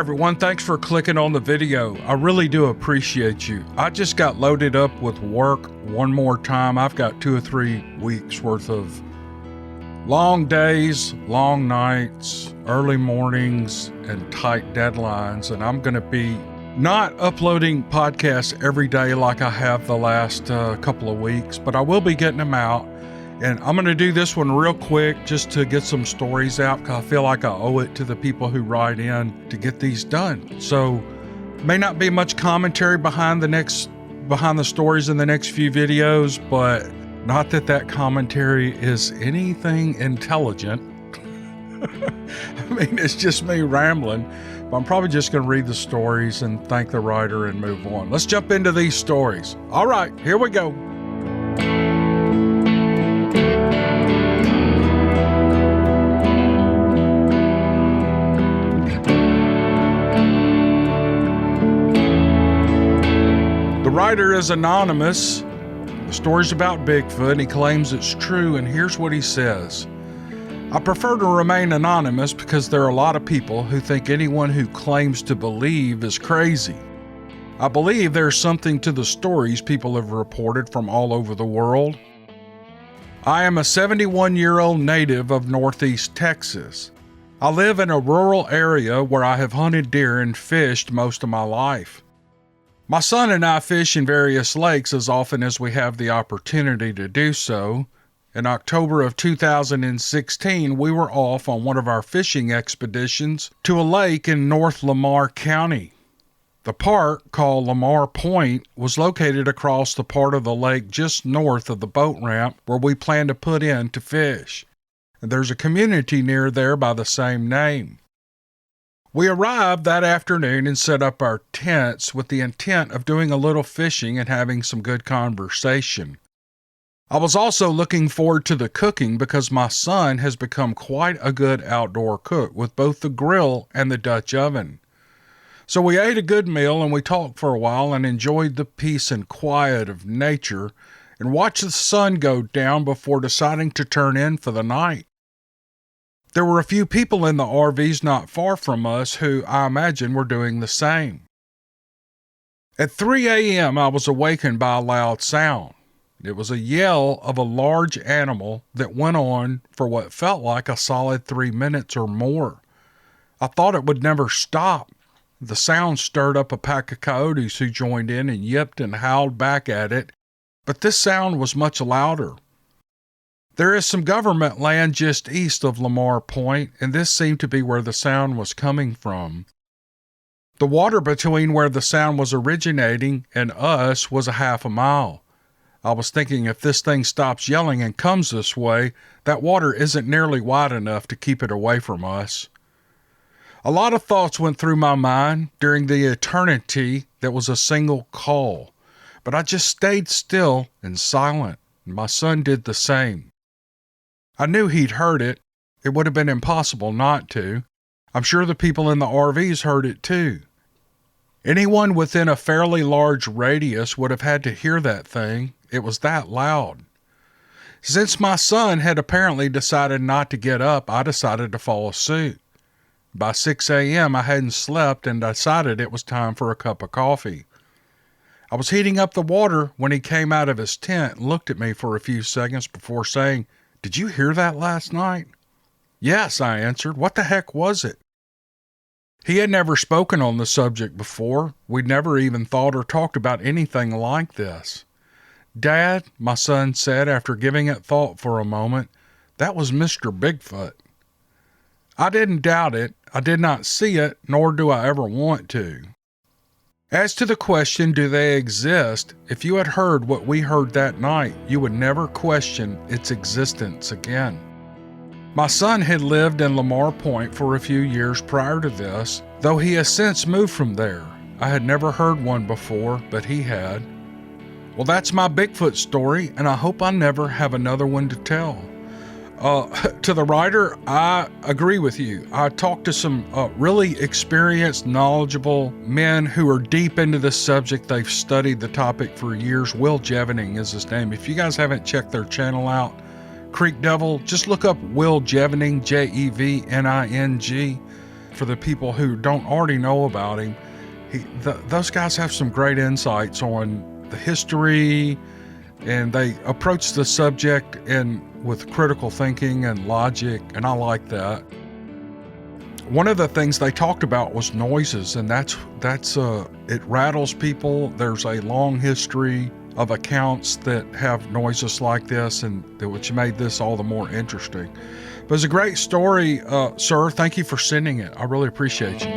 everyone, thanks for clicking on the video. I really do appreciate you. I just got loaded up with work one more time. I've got 2 or 3 weeks worth of long days, long nights, early mornings, and tight deadlines, and I'm going to be not uploading podcasts every day like I have the last couple of weeks, but I will be getting them out. And I'm going to do this one real quick just to get some stories out, because I feel like I owe it to the people who write in to get these done. So may not be much commentary behind the stories in the next few videos, but not that commentary is anything intelligent. I mean, it's just me rambling, but I'm probably just going to read the stories and thank the writer and move on. Let's jump into these stories. All right, here we go. The writer is anonymous. The story's about Bigfoot, and he claims it's true, and here's what he says. I prefer to remain anonymous because there are a lot of people who think anyone who claims to believe is crazy. I believe there's something to the stories people have reported from all over the world. I am a 71-year-old native of Northeast Texas. I live in a rural area where I have hunted deer and fished most of my life. My son and I fish in various lakes as often as we have the opportunity to do so. In October of 2016, we were off on one of our fishing expeditions to a lake in North Lamar County. The park, called Lamar Point, was located across the part of the lake just north of the boat ramp where we plan to put in to fish. And there's a community near there by the same name. We arrived that afternoon and set up our tents with the intent of doing a little fishing and having some good conversation. I was also looking forward to the cooking because my son has become quite a good outdoor cook with both the grill and the Dutch oven. So we ate a good meal and we talked for a while and enjoyed the peace and quiet of nature and watched the sun go down before deciding to turn in for the night. There were a few people in the RVs not far from us who I imagine were doing the same. At 3 a.m. I was awakened by a loud sound. It was a yell of a large animal that went on for what felt like a solid 3 minutes or more. I thought it would never stop. The sound stirred up a pack of coyotes who joined in and yipped and howled back at it, but this sound was much louder. There is some government land just east of Lamar Point, and this seemed to be where the sound was coming from. The water between where the sound was originating and us was a half a mile. I was thinking if this thing stops yelling and comes this way, that water isn't nearly wide enough to keep it away from us. A lot of thoughts went through my mind during the eternity that was a single call, but I just stayed still and silent, and my son did the same. I knew he'd heard it. It would have been impossible not to. I'm sure the people in the RVs heard it too. Anyone within a fairly large radius would have had to hear that thing. It was that loud. Since my son had apparently decided not to get up, I decided to follow suit. By 6 a.m., I hadn't slept and decided it was time for a cup of coffee. I was heating up the water when he came out of his tent and looked at me for a few seconds before saying, "Did you hear that last night?" "Yes," I answered. "What the heck was it?" He had never spoken on the subject before. We'd never even thought or talked about anything like this. "Dad," my son said after giving it thought for a moment, "that was Mr. Bigfoot." I didn't doubt it. I did not see it, nor do I ever want to. As to the question, do they exist? If you had heard what we heard that night, you would never question its existence again. My son had lived in Lamar Point for a few years prior to this, though he has since moved from there. I had never heard one before, but he had. Well, that's my Bigfoot story, and I hope I never have another one to tell. To the writer, I agree with you. I talked to some really experienced, knowledgeable men who are deep into this subject. They've studied the topic for years. Will Jevening is his name. If you guys haven't checked their channel out, Creek Devil, just look up Will Jevening, Jevening. for the people who don't already know about him. Those guys have some great insights on the history, and they approach the subject with critical thinking and logic, and I like that. One of the things they talked about was noises, and that's it rattles people. There's a long history of accounts that have noises like this, and which made this all the more interesting. But it's a great story, sir. Thank you for sending it. I really appreciate you.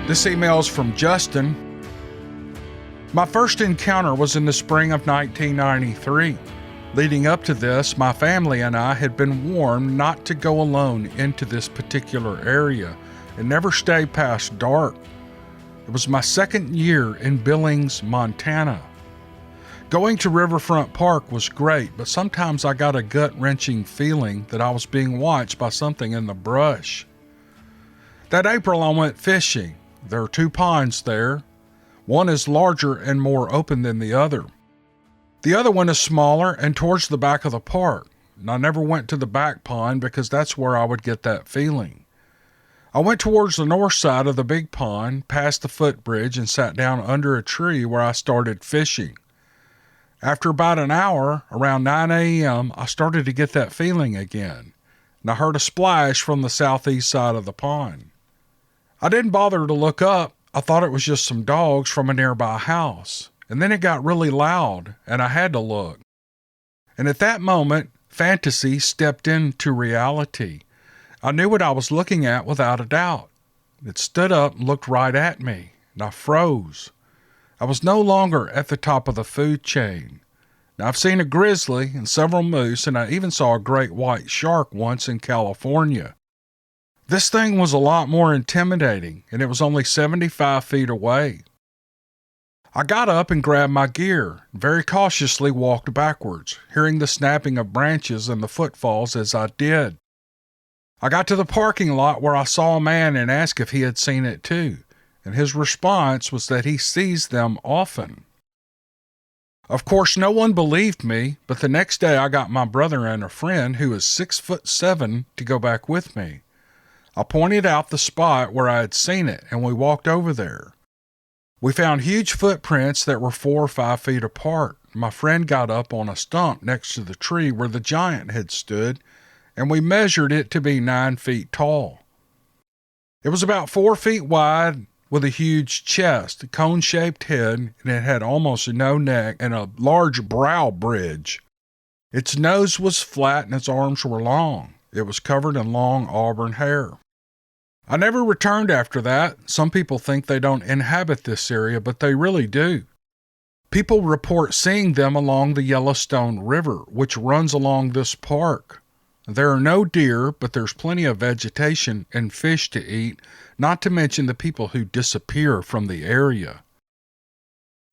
This email is from Justin. My first encounter was in the spring of 1993. Leading up to this, my family and I had been warned not to go alone into this particular area and never stay past dark. It was my second year in Billings, Montana. Going to Riverfront Park was great, but sometimes I got a gut-wrenching feeling that I was being watched by something in the brush. That April I went fishing. There are 2 ponds there. One is larger and more open than the other. The other one is smaller and towards the back of the park. And I never went to the back pond because that's where I would get that feeling. I went towards the north side of the big pond, past the footbridge, and sat down under a tree where I started fishing. After about an hour, around 9 a.m., I started to get that feeling again, and I heard a splash from the southeast side of the pond. I didn't bother to look up. I thought it was just some dogs from a nearby house. And then it got really loud, and I had to look. And at that moment, fantasy stepped into reality. I knew what I was looking at without a doubt. It stood up and looked right at me, and I froze. I was no longer at the top of the food chain. Now, I've seen a grizzly and several moose, and I even saw a great white shark once in California. This thing was a lot more intimidating, and it was only 75 feet away. I got up and grabbed my gear, and very cautiously walked backwards, hearing the snapping of branches and the footfalls as I did. I got to the parking lot where I saw a man and asked if he had seen it too, and his response was that he sees them often. Of course, no one believed me, but the next day I got my brother and a friend who is 6'7" to go back with me. I pointed out the spot where I had seen it, and we walked over there. We found huge footprints that were 4 or 5 feet apart. My friend got up on a stump next to the tree where the giant had stood, and we measured it to be 9 feet tall. It was about 4 feet wide with a huge chest, a cone-shaped head, and it had almost no neck and a large brow bridge. Its nose was flat and its arms were long. It was covered in long auburn hair. I never returned after that. Some people think they don't inhabit this area, but they really do. People report seeing them along the Yellowstone River, which runs along this park. There are no deer, but there's plenty of vegetation and fish to eat, not to mention the people who disappear from the area.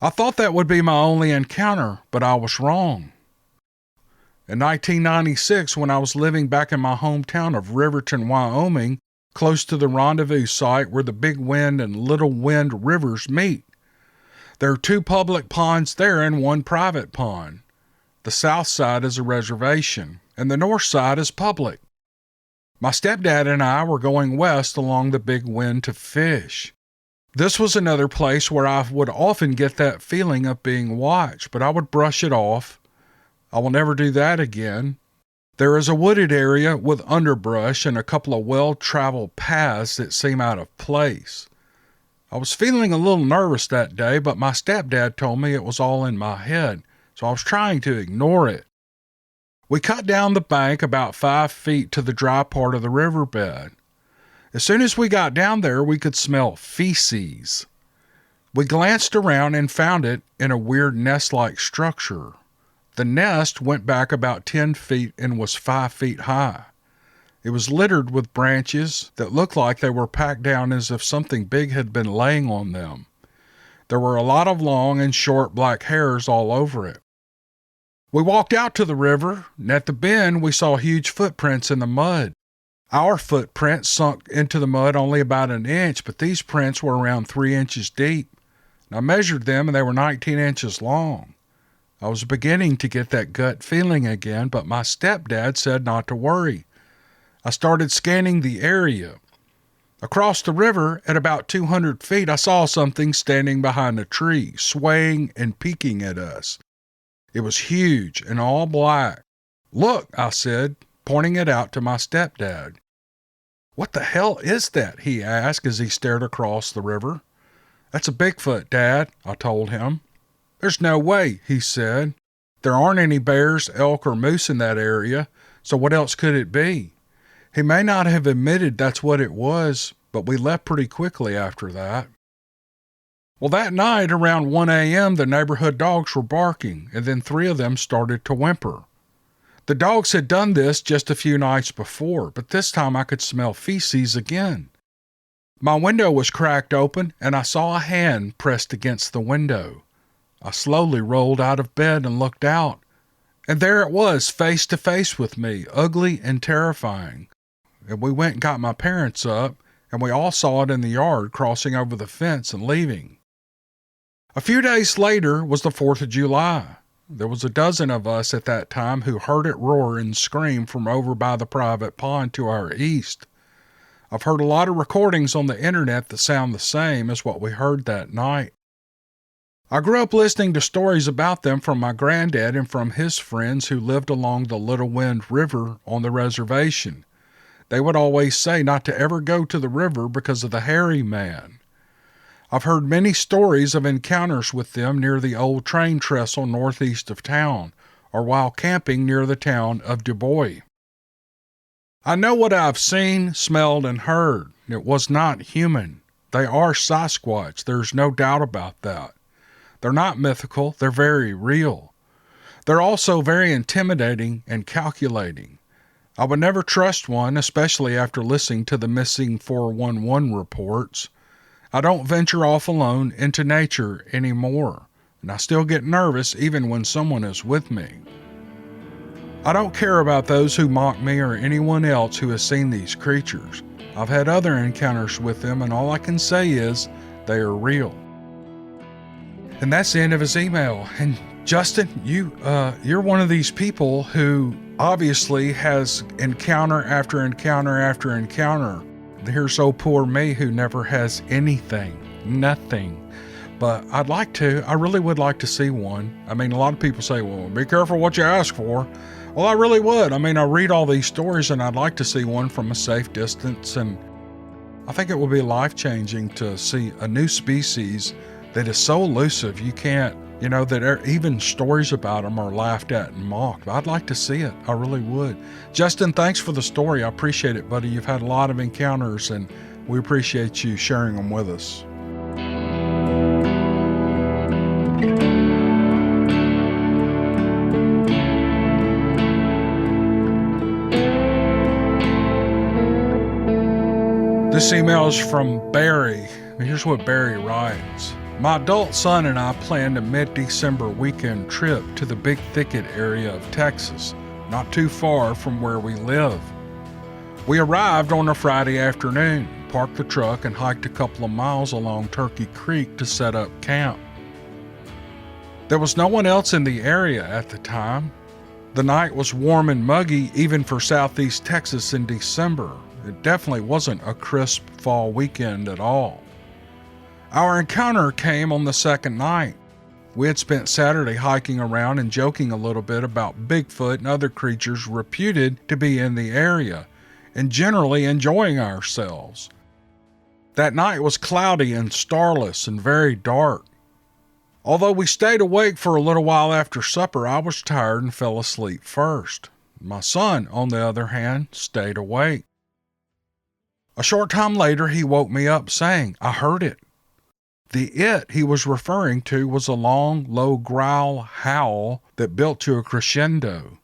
I thought that would be my only encounter, but I was wrong. In 1996, when I was living back in my hometown of Riverton, Wyoming, close to the rendezvous site where the Big Wind and Little Wind rivers meet. There are 2 public ponds there and 1 private pond. The south side is a reservation, and the north side is public. My stepdad and I were going west along the Big Wind to fish. This was another place where I would often get that feeling of being watched, but I would brush it off. I will never do that again. There is a wooded area with underbrush and a couple of well-traveled paths that seem out of place. I was feeling a little nervous that day, but my stepdad told me it was all in my head, so I was trying to ignore it. We cut down the bank about 5 feet to the dry part of the riverbed. As soon as we got down there, we could smell feces. We glanced around and found it in a weird nest-like structure. The nest went back about 10 feet and was 5 feet high. It was littered with branches that looked like they were packed down as if something big had been laying on them. There were a lot of long and short black hairs all over it. We walked out to the river, and at the bend we saw huge footprints in the mud. Our footprints sunk into the mud only about an inch, but these prints were around 3 inches deep. I measured them and they were 19 inches long. I was beginning to get that gut feeling again, but my stepdad said not to worry. I started scanning the area. Across the river, at about 200 feet, I saw something standing behind a tree, swaying and peeking at us. It was huge and all black. "Look," I said, pointing it out to my stepdad. "What the hell is that?" he asked as he stared across the river. "That's a Bigfoot, Dad," I told him. "There's no way," he said. "There aren't any bears, elk, or moose in that area, so what else could it be?" He may not have admitted that's what it was, but we left pretty quickly after that. Well, that night around 1 a.m., the neighborhood dogs were barking, and then 3 of them started to whimper. The dogs had done this just a few nights before, but this time I could smell feces again. My window was cracked open, and I saw a hand pressed against the window. I slowly rolled out of bed and looked out, and there it was, face to face with me, ugly and terrifying. And we went and got my parents up, and we all saw it in the yard, crossing over the fence and leaving. A few days later was the 4th of July. There was a dozen of us at that time who heard it roar and scream from over by the private pond to our east. I've heard a lot of recordings on the internet that sound the same as what we heard that night. I grew up listening to stories about them from my granddad and from his friends who lived along the Little Wind River on the reservation. They would always say not to ever go to the river because of the hairy man. I've heard many stories of encounters with them near the old train trestle northeast of town, or while camping near the town of Du Bois. I know what I've seen, smelled, and heard. It was not human. They are Sasquatch, there's no doubt about that. They're not mythical, they're very real. They're also very intimidating and calculating. I would never trust one, especially after listening to the missing 411 reports. I don't venture off alone into nature anymore, and I still get nervous even when someone is with me. I don't care about those who mock me or anyone else who has seen these creatures. I've had other encounters with them, and all I can say is they are real. And that's the end of his email. And Justin, you're one of these people who obviously has encounter after encounter after encounter. Here's so poor me who never has anything, nothing. But I really would like to see one. I mean, a lot of people say, well, be careful what you ask for. Well, I really would. I mean, I read all these stories and I'd like to see one from a safe distance. And I think it would be life-changing to see a new species that is so elusive you can't, that even stories about them are laughed at and mocked. I'd like to see it. I really would. Justin, thanks for the story. I appreciate it, buddy. You've had a lot of encounters, and we appreciate you sharing them with us. This email is from Barry. Here's what Barry writes. My adult son and I planned a mid-December weekend trip to the Big Thicket area of Texas, not too far from where we live. We arrived on a Friday afternoon, parked the truck, and hiked a couple of miles along Turkey Creek to set up camp. There was no one else in the area at the time. The night was warm and muggy even for southeast Texas in December. It definitely wasn't a crisp fall weekend at all. Our encounter came on the second night. We had spent Saturday hiking around and joking a little bit about Bigfoot and other creatures reputed to be in the area, and generally enjoying ourselves. That night was cloudy and starless and very dark. Although we stayed awake for a little while after supper, I was tired and fell asleep first. My son, on the other hand, stayed awake. A short time later, he woke me up saying, "I heard it." The "it" he was referring to was a long, low growl howl that built to a crescendo.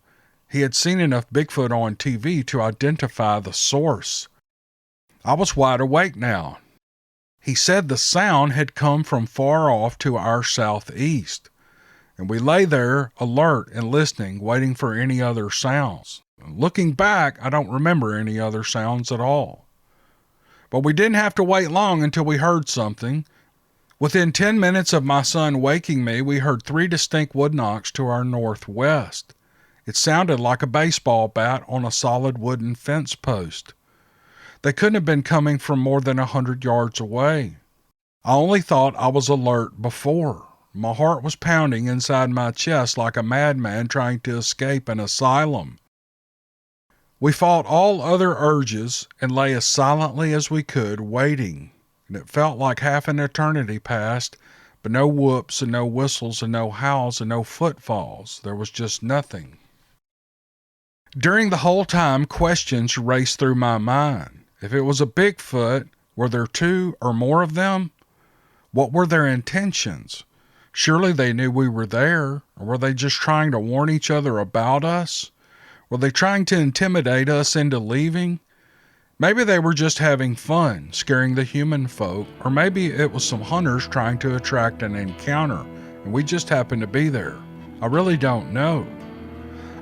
He had seen enough Bigfoot on TV to identify the source. I was wide awake now. He said the sound had come from far off to our southeast, and we lay there, alert and listening, waiting for any other sounds. Looking back, I don't remember any other sounds at all. But we didn't have to wait long until we heard something. Within 10 minutes of my son waking me, we heard 3 distinct wood knocks to our northwest. It sounded like a baseball bat on a solid wooden fence post. They couldn't have been coming from more than 100 yards away. I only thought I was alert before. My heart was pounding inside my chest like a madman trying to escape an asylum. We fought all other urges and lay as silently as we could, waiting. And it felt like half an eternity passed, but no whoops and no whistles and no howls and no footfalls. There was just nothing. During the whole time, questions raced through my mind. If it was a Bigfoot, were there 2 or more of them? What were their intentions? Surely they knew we were there, or were they just trying to warn each other about us? Were they trying to intimidate us into leaving? Maybe they were just having fun, scaring the human folk, or maybe it was some hunters trying to attract an encounter, and we just happened to be there. I really don't know.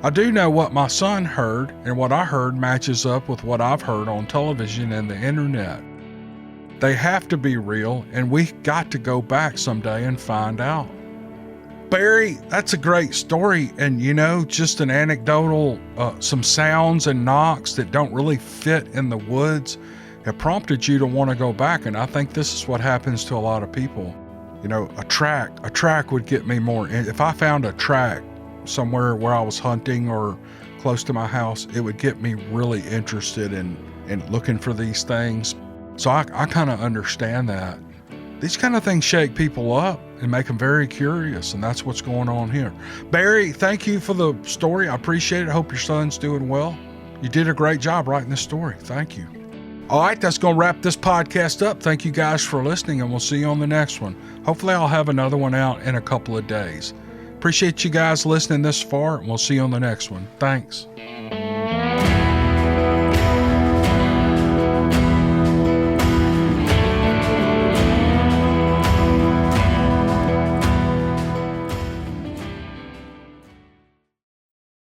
I do know what my son heard, and what I heard matches up with what I've heard on television and the internet. They have to be real, and we got to go back someday and find out. Barry, that's a great story, and just an anecdotal, some sounds and knocks that don't really fit in the woods have prompted you to want to go back, and I think this is what happens to a lot of people. A track would get me more. If I found a track somewhere where I was hunting or close to my house, it would get me really interested in looking for these things. So I kind of understand that. These kind of things shake people up and make them very curious, and that's what's going on here. Barry, thank you for the story. I appreciate it. I hope your son's doing well. You did a great job writing this story. Thank you. All right, that's going to wrap this podcast up. Thank you guys for listening, and we'll see you on the next one. Hopefully I'll have another one out in a couple of days. Appreciate you guys listening this far, and we'll see you on the next one. Thanks.